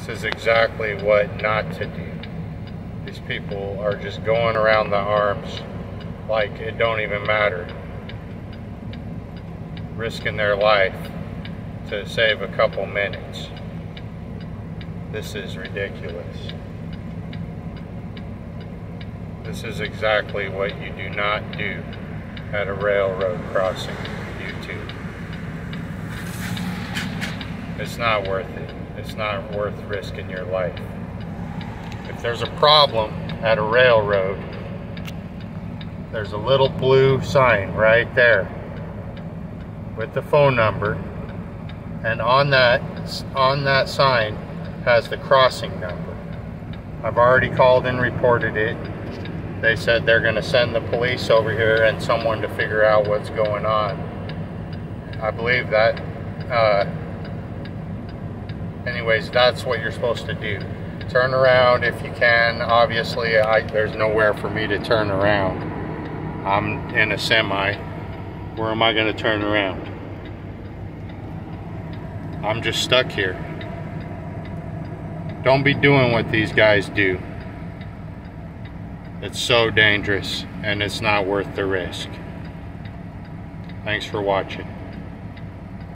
This is exactly what not to do. These people are just going around the arms like it don't even matter, risking their life to save a couple minutes. This is ridiculous. This is exactly what you do not do at a railroad crossing, YouTube. It's not worth it. It's not worth risking your life. If there's a problem at a railroad, there's a little blue sign right there with the phone number, and on that sign has the crossing number. I've already called and reported it. They said they're going to send the police over here and someone to figure out what's going on. I believe that anyways, that's what you're supposed to do. Turn around if you can. Obviously, there's nowhere for me to turn around. I'm in a semi. Where am I going to turn around? I'm just stuck here. Don't be doing what these guys do. It's so dangerous, and it's not worth the risk. Thanks for watching.